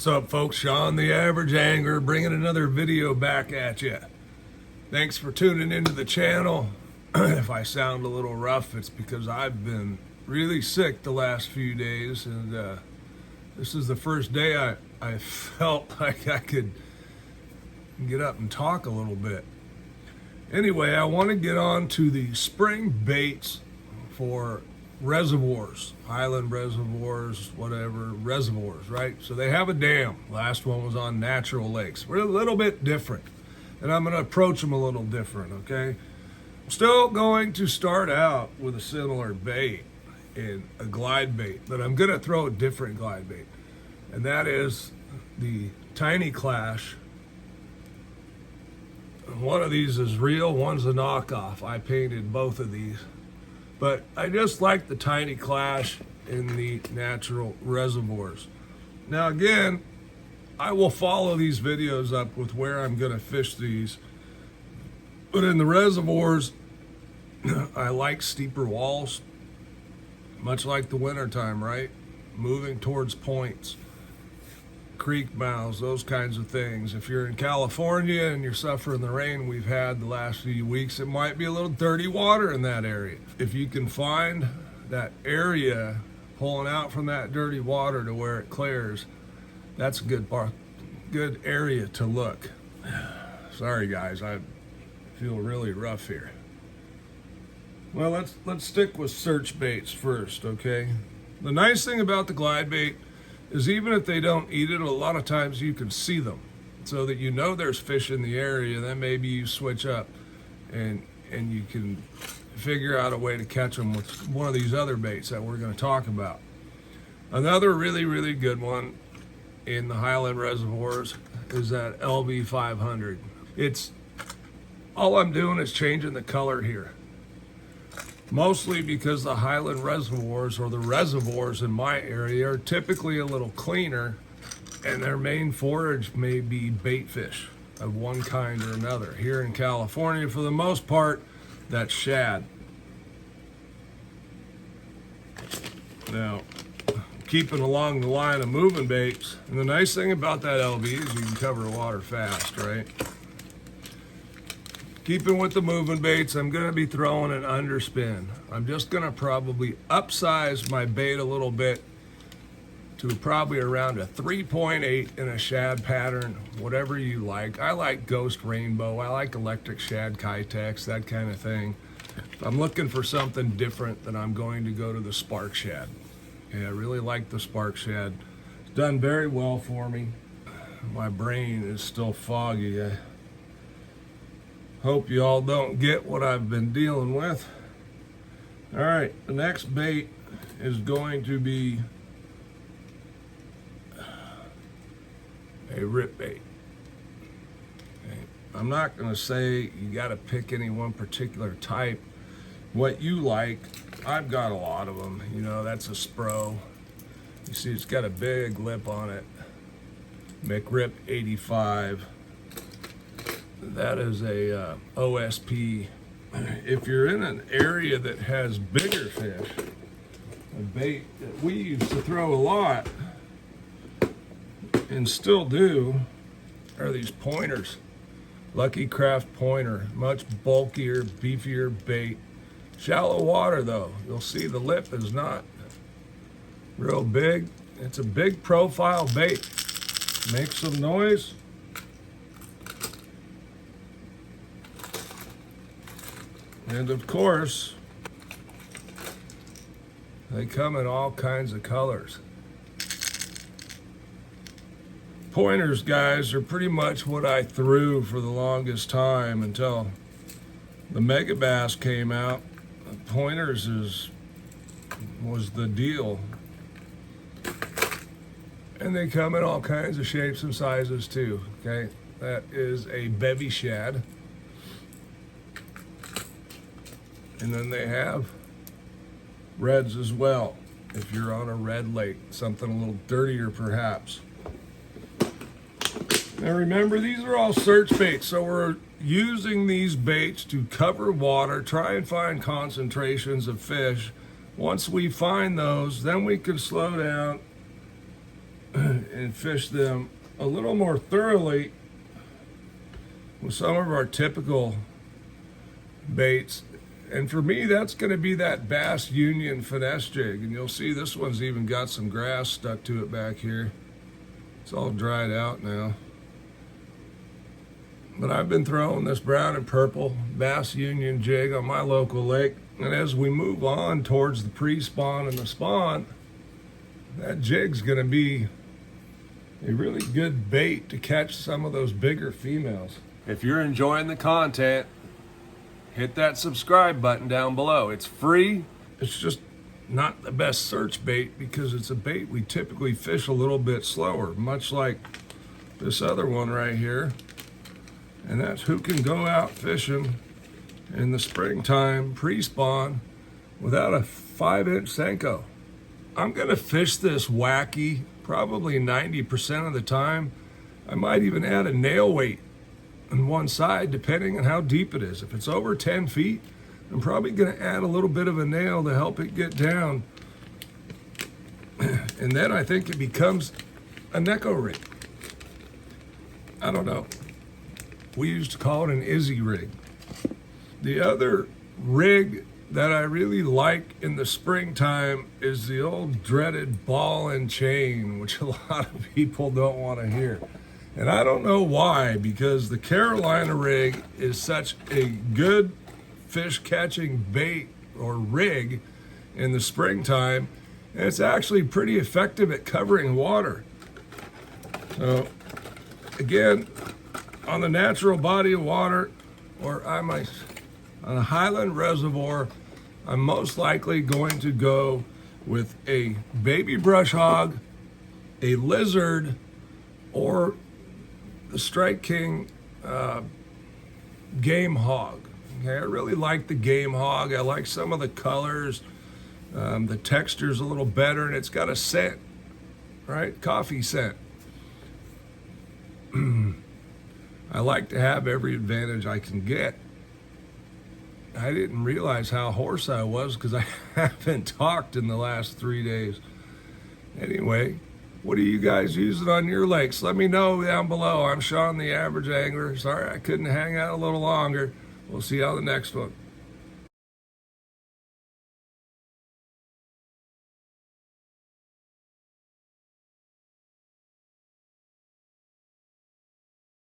What's up, folks? Sean the Average Angler bringing another video back at you. Thanks for tuning into the channel. If I sound a little rough, it's because I've been really sick the last few days, and this is the first day I felt like I could get up and talk a little bit. Anyway, I want to get on to the spring baits for reservoirs, highland reservoirs, whatever, reservoirs, right? So they have a dam. Last one was on natural lakes. We're a little bit different, and I'm going to approach them a little different, okay? I'm still going to start out with a similar bait in a glide bait, but I'm going to throw a different glide bait, and that is the tiny Klash. One of these is real, one's a knockoff. I painted both of these. But I just like the tiny Klash in the natural reservoirs. Now again, I will follow these videos up with where I'm going to fish these. But in the reservoirs, I like steeper walls, much like the wintertime, right? Moving towards points, creek mouths, those kinds of things. If you're in California and you're suffering the rain we've had the last few weeks, it might be a little dirty water in that area. If you can find that area pulling out from that dirty water to where it clears, that's a good area to look. Sorry guys, I feel really rough here. Well, let's stick with search baits first, okay? The nice thing about the glide bait is even if they don't eat it, a lot of times you can see them so that you know there's fish in the area. Then maybe you switch up and you can figure out a way to catch them with one of these other baits that we're going to talk about. Another really good one in the highland reservoirs is that LB 500. It's all I'm doing is changing the color here, mostly because the highland reservoirs, or the reservoirs in my area, are typically a little cleaner, and their main forage may be bait fish of one kind or another. Here in California, for the most part, that's shad. Now, keeping along the line of moving baits, and the nice thing about that LB is you can cover water fast, right? Keeping with the moving baits, I'm going to be throwing an underspin. I'm just going to probably upsize my bait a little bit to probably around a 3.8 in a shad pattern, whatever you like. I like ghost rainbow. I like electric shad, Kietech, that kind of thing. If I'm looking for something different, then I'm going to go to the spark shad. Yeah, I really like the spark shad. It's done very well for me. My brain is still foggy. I hope you all don't get what I've been dealing with. All right, the next bait is going to be a rip bait. Okay. I'm not going to say you got to pick any one particular type. What you like, I've got a lot of them. You know, that's a Spro. You see it's got a big lip on it. McRip 85. That is a OSP. If you're in an area that has bigger fish, a bait that we used to throw a lot and still do are these pointers. Lucky Craft pointer, much bulkier, beefier bait. Shallow water though, you'll see the lip is not real big. It's a big profile bait. Makes some noise. And of course, they come in all kinds of colors. Pointers, guys, are pretty much what I threw for the longest time until the Mega Bass came out. Pointers was the deal. And they come in all kinds of shapes and sizes too, okay? That is a bevy shad. And then they have reds as well, if you're on a red lake, something a little dirtier perhaps. Now remember, these are all search baits, so we're using these baits to cover water, try and find concentrations of fish. Once we find those, then we can slow down and fish them a little more thoroughly with some of our typical baits. And for me, that's going to be that Bass Union Finesse jig. And you'll see this one's even got some grass stuck to it back here. It's all dried out now. But I've been throwing this brown and purple Bass Union jig on my local lake. And as we move on towards the pre-spawn and the spawn, that jig's going to be a really good bait to catch some of those bigger females. If you're enjoying the content, hit that subscribe button down below. It's free. It's just not the best search bait because it's a bait we typically fish a little bit slower, much like this other one right here. And that's who can go out fishing in the springtime pre-spawn without a 5-inch senko. I'm gonna fish this wacky probably 90% of the time. I might even add a nail weight on one side depending on how deep it is. If it's over 10 feet, I'm probably gonna add a little bit of a nail to help it get down. And then I think it becomes a neko rig. I don't know. We used to call it an Izzy rig. The other rig that I really like in the springtime is the old dreaded ball and chain, which a lot of people don't want to hear. And I don't know why, because the Carolina rig is such a good fish catching bait or rig in the springtime, and it's actually pretty effective at covering water. So again, on the natural body of water, or on a highland reservoir, I'm most likely going to go with a baby brush hog, a lizard, or the Strike King game hog. Okay, I really like the game hog. I like some of the colors. The texture's a little better, and it's got a scent, right? Coffee scent. I like to have every advantage I can get. I didn't realize how hoarse I was because I haven't talked in the last 3 days. Anyway, what are you guys using on your lakes? Let me know down below. I'm Sean, the Average Angler. Sorry I couldn't hang out a little longer. We'll see you on the next one.